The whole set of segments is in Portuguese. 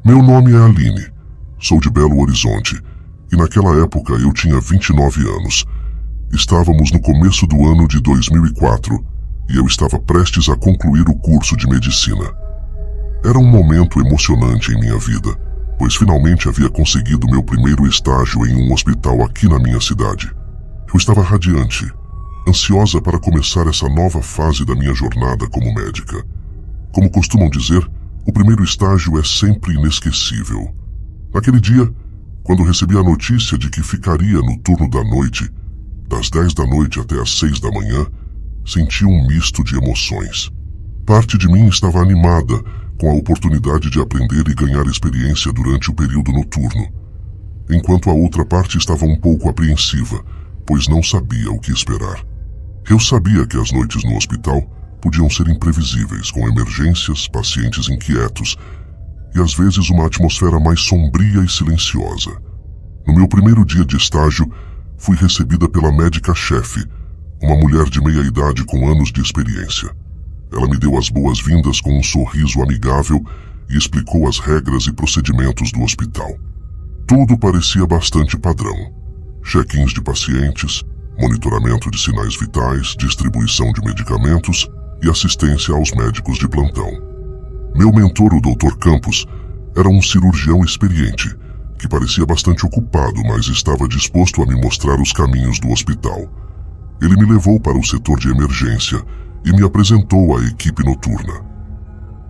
Meu nome é Aline, sou de Belo Horizonte e naquela época eu tinha 29 anos. Estávamos no começo do ano de 2004 e eu estava prestes a concluir o curso de medicina. Era um momento emocionante em minha vida, pois finalmente havia conseguido meu primeiro estágio em um hospital aqui na minha cidade. Eu estava radiante, ansiosa para começar essa nova fase da minha jornada como médica. Como costumam dizer, o primeiro estágio é sempre inesquecível. Naquele dia, quando recebi a notícia de que ficaria no turno da noite, das 10 da noite até as 6 da manhã, senti um misto de emoções. Parte de mim estava animada com a oportunidade de aprender e ganhar experiência durante o período noturno, enquanto a outra parte estava um pouco apreensiva, pois não sabia o que esperar. Eu sabia que as noites no hospital podiam ser imprevisíveis, com emergências, pacientes inquietos e às vezes uma atmosfera mais sombria e silenciosa. No meu primeiro dia de estágio, fui recebida pela médica-chefe, uma mulher de meia idade com anos de experiência. Ela me deu as boas-vindas com um sorriso amigável e explicou as regras e procedimentos do hospital. Tudo parecia bastante padrão. Check-ins de pacientes, monitoramento de sinais vitais, distribuição de medicamentos e assistência aos médicos de plantão. Meu mentor, o Dr. Campos, era um cirurgião experiente, que parecia bastante ocupado, mas estava disposto a me mostrar os caminhos do hospital. Ele me levou para o setor de emergência e me apresentou à equipe noturna.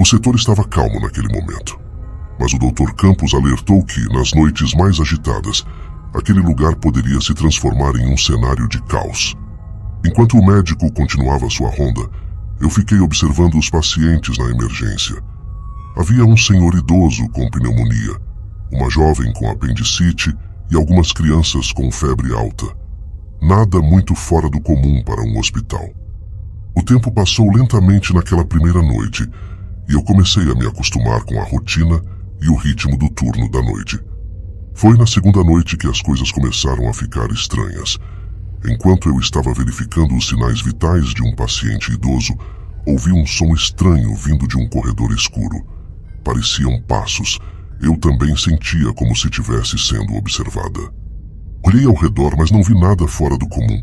O setor estava calmo naquele momento, mas o Dr. Campos alertou que, nas noites mais agitadas, aquele lugar poderia se transformar em um cenário de caos. Enquanto o médico continuava sua ronda, eu fiquei observando os pacientes na emergência. Havia um senhor idoso com pneumonia, uma jovem com apendicite e algumas crianças com febre alta. Nada muito fora do comum para um hospital. O tempo passou lentamente naquela primeira noite e eu comecei a me acostumar com a rotina e o ritmo do turno da noite. Foi na segunda noite que as coisas começaram a ficar estranhas. Enquanto eu estava verificando os sinais vitais de um paciente idoso, ouvi um som estranho vindo de um corredor escuro. Pareciam passos. Eu também sentia como se estivesse sendo observada. Olhei ao redor, mas não vi nada fora do comum.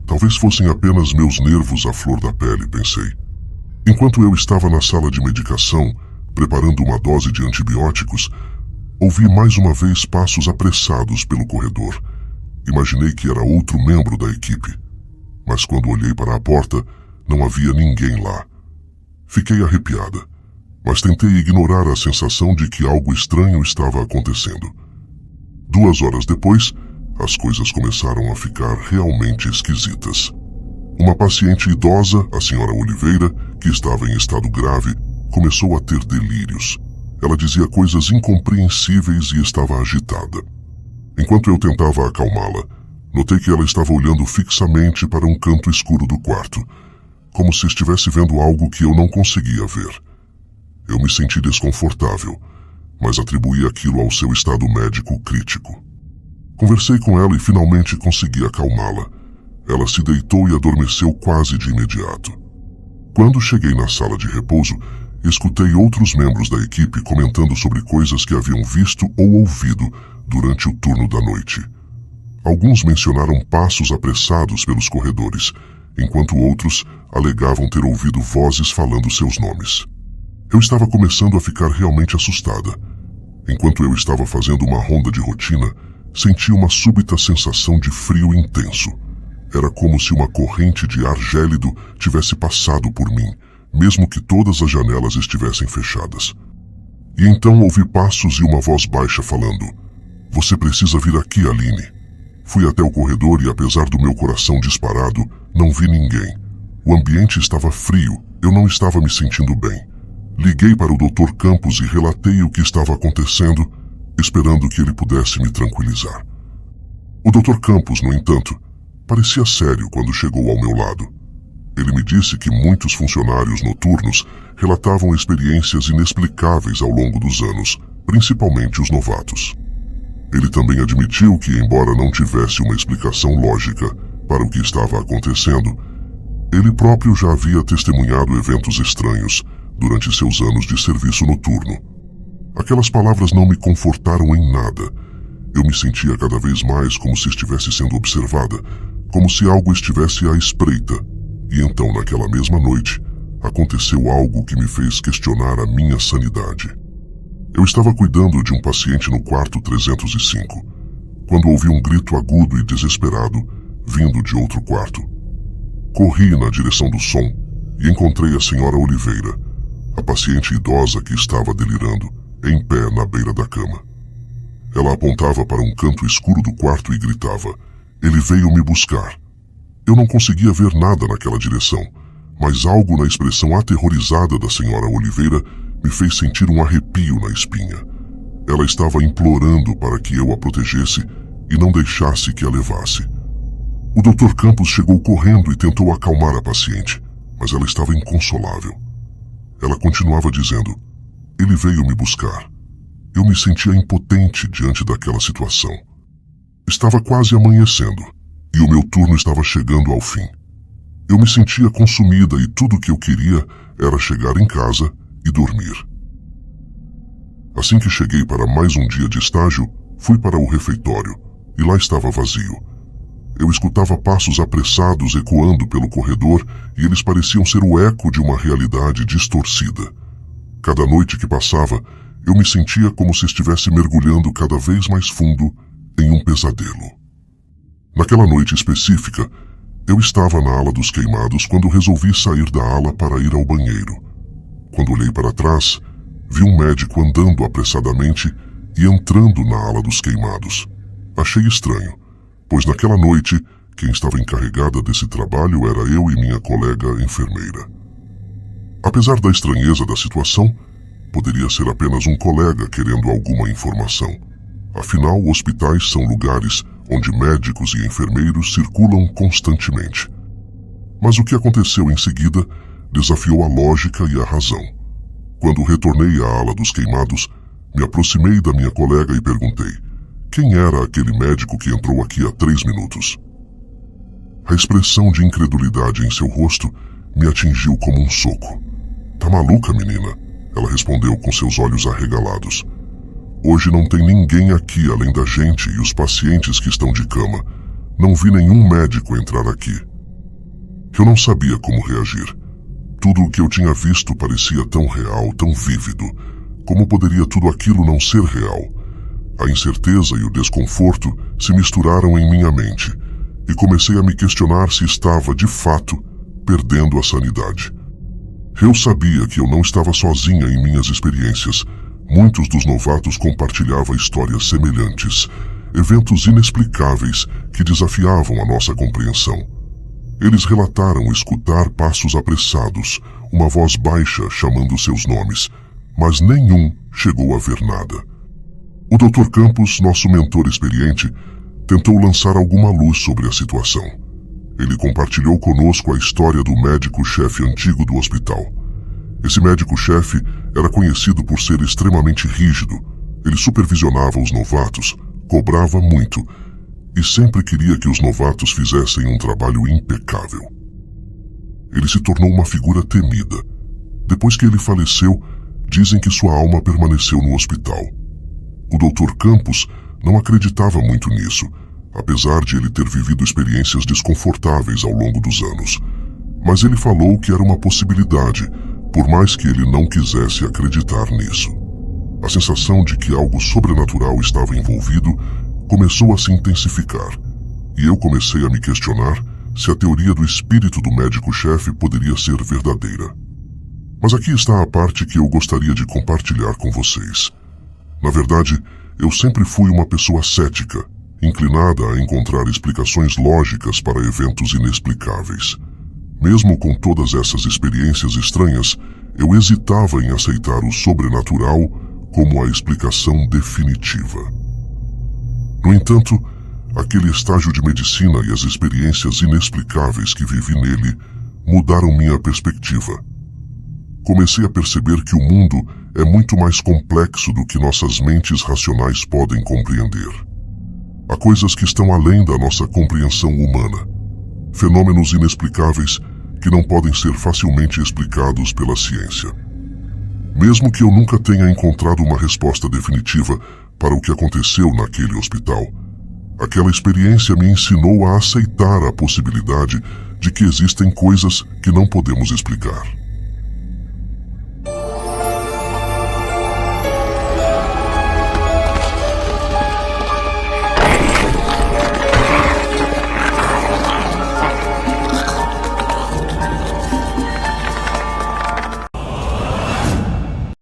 Talvez fossem apenas meus nervos à flor da pele, pensei. Enquanto eu estava na sala de medicação, preparando uma dose de antibióticos, ouvi mais uma vez passos apressados pelo corredor. Imaginei que era outro membro da equipe. Mas quando olhei para a porta, não havia ninguém lá. Fiquei arrepiada, mas tentei ignorar a sensação de que algo estranho estava acontecendo. 2 horas depois, as coisas começaram a ficar realmente esquisitas. Uma paciente idosa, a senhora Oliveira, que estava em estado grave, começou a ter delírios. Ela dizia coisas incompreensíveis e estava agitada. Enquanto eu tentava acalmá-la, notei que ela estava olhando fixamente para um canto escuro do quarto, como se estivesse vendo algo que eu não conseguia ver. Eu me senti desconfortável, mas atribuí aquilo ao seu estado médico crítico. Conversei com ela e finalmente consegui acalmá-la. Ela se deitou e adormeceu quase de imediato. Quando cheguei na sala de repouso, escutei outros membros da equipe comentando sobre coisas que haviam visto ou ouvido durante o turno da noite. Alguns mencionaram passos apressados pelos corredores, enquanto outros alegavam ter ouvido vozes falando seus nomes. Eu estava começando a ficar realmente assustada. Enquanto eu estava fazendo uma ronda de rotina, senti uma súbita sensação de frio intenso. Era como se uma corrente de ar gélido tivesse passado por mim, mesmo que todas as janelas estivessem fechadas. E então ouvi passos e uma voz baixa falando: "Você precisa vir aqui, Aline." Fui até o corredor e, apesar do meu coração disparado, não vi ninguém. O ambiente estava frio, eu não estava me sentindo bem. Liguei para o Dr. Campos e relatei o que estava acontecendo, esperando que ele pudesse me tranquilizar. O Dr. Campos, no entanto, parecia sério quando chegou ao meu lado. Ele me disse que muitos funcionários noturnos relatavam experiências inexplicáveis ao longo dos anos, principalmente os novatos. Ele também admitiu que, embora não tivesse uma explicação lógica para o que estava acontecendo, ele próprio já havia testemunhado eventos estranhos durante seus anos de serviço noturno. Aquelas palavras não me confortaram em nada. Eu me sentia cada vez mais como se estivesse sendo observada, como se algo estivesse à espreita. E então, naquela mesma noite, aconteceu algo que me fez questionar a minha sanidade. Eu estava cuidando de um paciente no quarto 305, quando ouvi um grito agudo e desesperado vindo de outro quarto. Corri na direção do som e encontrei a senhora Oliveira, a paciente idosa que estava delirando, em pé na beira da cama. Ela apontava para um canto escuro do quarto e gritava: "Ele veio me buscar." Eu não conseguia ver nada naquela direção, mas algo na expressão aterrorizada da senhora Oliveira me fez sentir um arrepio na espinha. Ela estava implorando para que eu a protegesse e não deixasse que a levasse. O Dr. Campos chegou correndo e tentou acalmar a paciente, mas ela estava inconsolável. Ela continuava dizendo: "Ele veio me buscar." Eu me sentia impotente diante daquela situação. Estava quase amanhecendo e o meu turno estava chegando ao fim. Eu me sentia consumida e tudo o que eu queria era chegar em casa e dormir. Assim que cheguei para mais um dia de estágio, fui para o refeitório e lá estava vazio. Eu escutava passos apressados ecoando pelo corredor e eles pareciam ser o eco de uma realidade distorcida. Cada noite que passava, eu me sentia como se estivesse mergulhando cada vez mais fundo em um pesadelo. Naquela noite específica, eu estava na ala dos queimados quando resolvi sair da ala para ir ao banheiro. Quando olhei para trás, vi um médico andando apressadamente e entrando na ala dos queimados. Achei estranho, pois naquela noite, quem estava encarregada desse trabalho era eu e minha colega enfermeira. Apesar da estranheza da situação, poderia ser apenas um colega querendo alguma informação. Afinal, hospitais são lugares onde médicos e enfermeiros circulam constantemente. Mas o que aconteceu em seguida desafiou a lógica e a razão. Quando retornei à ala dos queimados, me aproximei da minha colega e perguntei: quem era aquele médico que entrou aqui há 3 minutos? A expressão de incredulidade em seu rosto me atingiu como um soco. "Tá maluca, menina?" Ela respondeu com seus olhos arregalados. "Hoje não tem ninguém aqui além da gente e os pacientes que estão de cama. Não vi nenhum médico entrar aqui." Eu não sabia como reagir. Tudo o que eu tinha visto parecia tão real, tão vívido. Como poderia tudo aquilo não ser real? A incerteza e o desconforto se misturaram em minha mente e comecei a me questionar se estava, de fato, perdendo a sanidade. Eu sabia que eu não estava sozinha em minhas experiências. Muitos dos novatos compartilhavam histórias semelhantes, eventos inexplicáveis que desafiavam a nossa compreensão. Eles relataram escutar passos apressados, uma voz baixa chamando seus nomes, mas nenhum chegou a ver nada. O Dr. Campos, nosso mentor experiente, tentou lançar alguma luz sobre a situação. Ele compartilhou conosco a história do médico-chefe antigo do hospital. Esse médico-chefe era conhecido por ser extremamente rígido. Ele supervisionava os novatos, cobrava muito e sempre queria que os novatos fizessem um trabalho impecável. Ele se tornou uma figura temida. Depois que ele faleceu, dizem que sua alma permaneceu no hospital. O Dr. Campos não acreditava muito nisso, apesar de ele ter vivido experiências desconfortáveis ao longo dos anos. Mas ele falou que era uma possibilidade, por mais que ele não quisesse acreditar nisso. A sensação de que algo sobrenatural estava envolvido começou a se intensificar, e eu comecei a me questionar se a teoria do espírito do médico-chefe poderia ser verdadeira. Mas aqui está a parte que eu gostaria de compartilhar com vocês. Na verdade, eu sempre fui uma pessoa cética, inclinada a encontrar explicações lógicas para eventos inexplicáveis. Mesmo com todas essas experiências estranhas, eu hesitava em aceitar o sobrenatural como a explicação definitiva. No entanto, aquele estágio de medicina e as experiências inexplicáveis que vivi nele mudaram minha perspectiva. Comecei a perceber que o mundo é muito mais complexo do que nossas mentes racionais podem compreender. Há coisas que estão além da nossa compreensão humana. Fenômenos inexplicáveis que não podem ser facilmente explicados pela ciência. Mesmo que eu nunca tenha encontrado uma resposta definitiva para o que aconteceu naquele hospital, aquela experiência me ensinou a aceitar a possibilidade de que existem coisas que não podemos explicar.